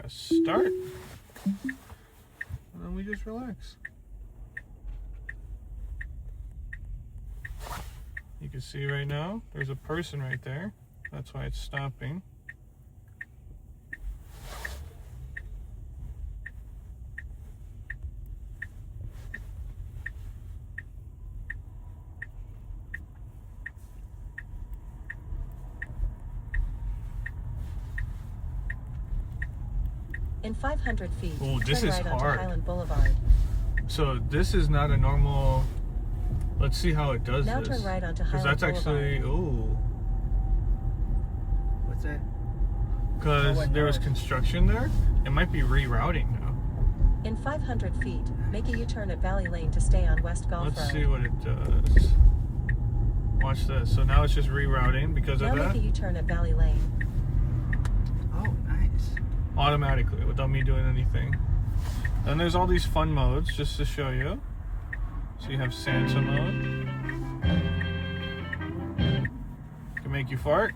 press start. And then we just relax. You can see right now, there's a person right there. That's why it's stopping. In 500 feet, Oh, this turn is right hard. onto Highland Boulevard. So this is not a normal. Let's see how it does Now this. turn right onto Because Highland that's actually What's that? because there was construction there. It might be rerouting now. In 500 feet, make a U-turn at Valley Lane to stay on West Golf Let's Road. see what it does. Watch this. So now it's just rerouting because Now of make that. a U-turn at Valley Lane. Oh, nice. Automatically without me doing anything. Then there's all these fun modes just to show you. So you have Santa mode. Can make you fart.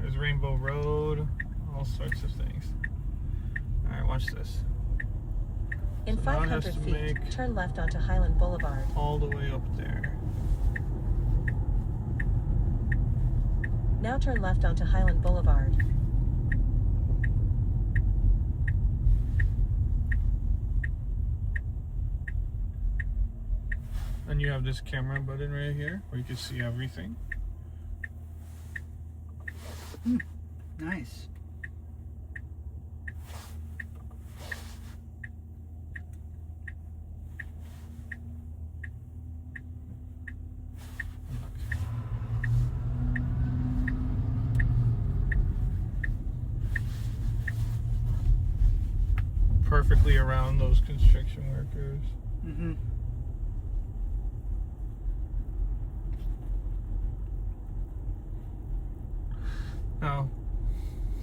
There's Rainbow Road, all sorts of things. Alright, watch this. In So now it has 500 to feet, make turn left onto Highland Boulevard. all the way up there. Now turn left onto Highland Boulevard. And you have this camera button right here where you can see everything. Nice. Perfectly around those construction workers. Mm-hmm. Now,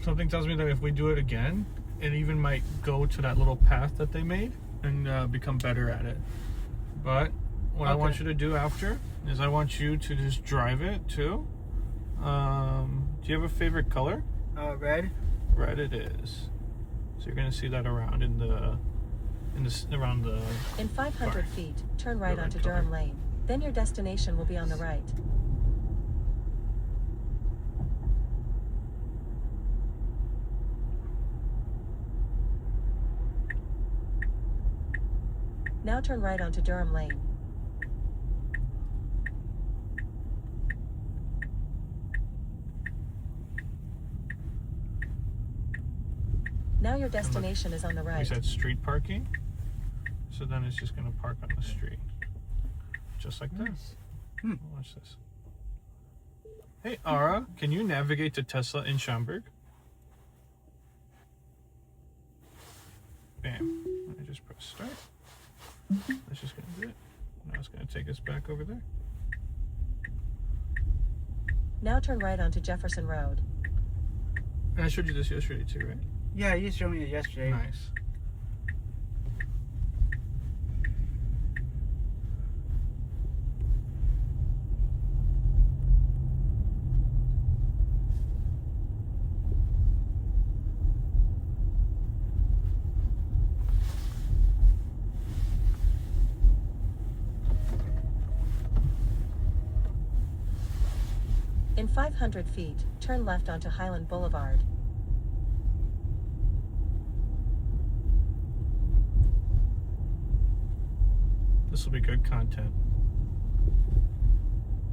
something tells me that if we do it again, it even might go to that little path that they made and become better at it. But what I want you to do after is I want you to just drive it too. Do you have a favorite color? Red. Red it is. So you're gonna see that around around the. In 500 Car. feet, turn right red onto color. Durham Lane. Then your destination will be on the right. Now turn right onto Durham Lane. Now your destination is on the We right. said street parking. So then it's just gonna park on the street, just like this. Hmm. Watch this. Hey, Ara, can you navigate to Tesla in Schaumburg? Bam. I just press start. That's just going to do it. Now it's going to take us back over there. Now turn right onto Jefferson Road. And I showed you this yesterday too, right? Yeah, you showed me it yesterday. Nice. In 500 feet, turn left onto Highland Boulevard. This will be good content.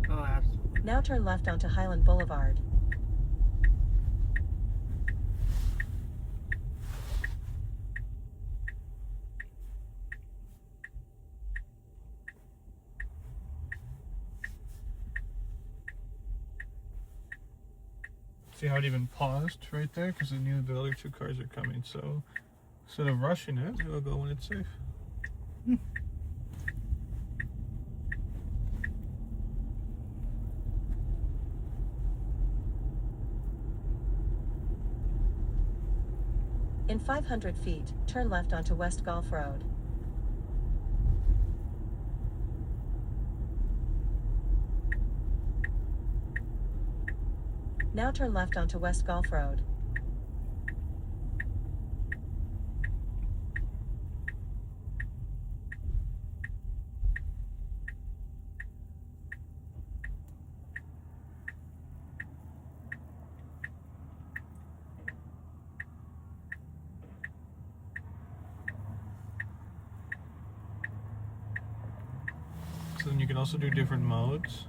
Oh, absolutely. Now turn left onto Highland Boulevard. See how it even paused right there? Because it knew the other two cars are coming. So instead of rushing it, it'll go when it's safe. In 500 feet, turn left onto West Golf Road. Now turn left onto West Gulf Road. So then you can also do different modes.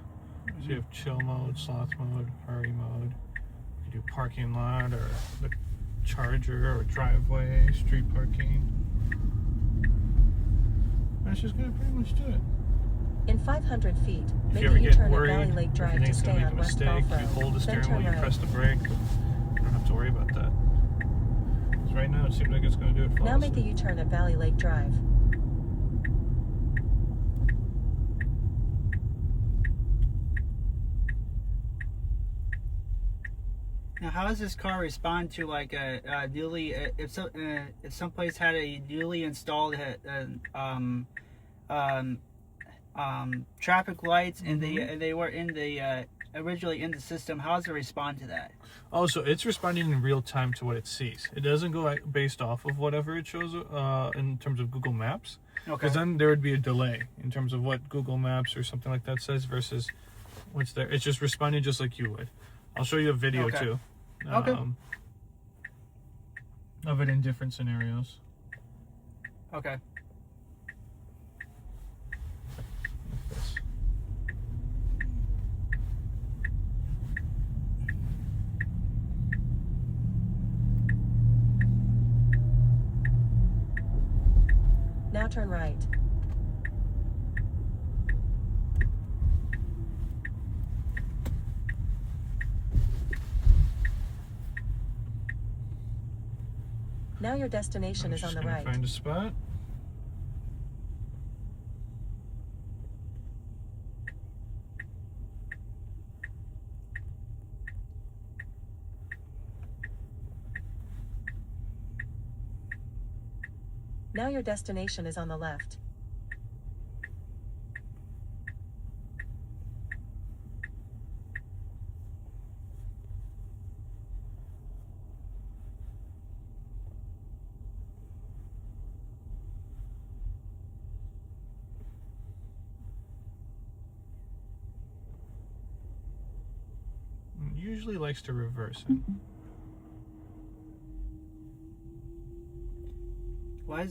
So you have chill mode, sloth mode, hurry mode. You do parking lot or the charger or driveway, street parking. That's just gonna pretty much do it. In 500 feet, If make you ever a get U-turn at worried, Valley Lake if you Drive think to it's gonna stay make a on West mistake, Gulf you Road. hold the Then steering turn wheel, you right. press the brake. You don't have to worry about that. 'Cause right now it seems like it's gonna do it flawlessly. Now make a U-turn at Valley Lake Drive. Now, how does this car respond to like a newly if someplace had a newly installed traffic lights and they were in the originally in the system? How does it respond to that? Oh, so it's responding in real time to what it sees. It doesn't go based off of whatever it shows in terms of Google Maps. Okay. Because then there would be a delay in terms of what Google Maps or something like that says versus what's there. It's just responding just like you would. I'll show you a video Okay. too. Okay. Of it in different scenarios. Okay. Like this. Now turn right. Now your destination is on the right. Find a spot. Now your destination is on the left. It usually likes to reverse it. Why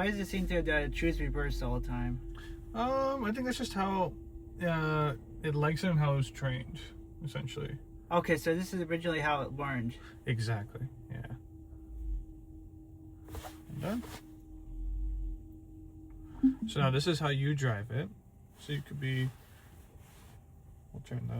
does it seem to choose reverse all the time? I think that's just how it likes it and how it's trained, essentially. Okay, so this is originally how it learned. Exactly. Yeah. And done. So now this is how you drive it. So you could be. We'll turn that.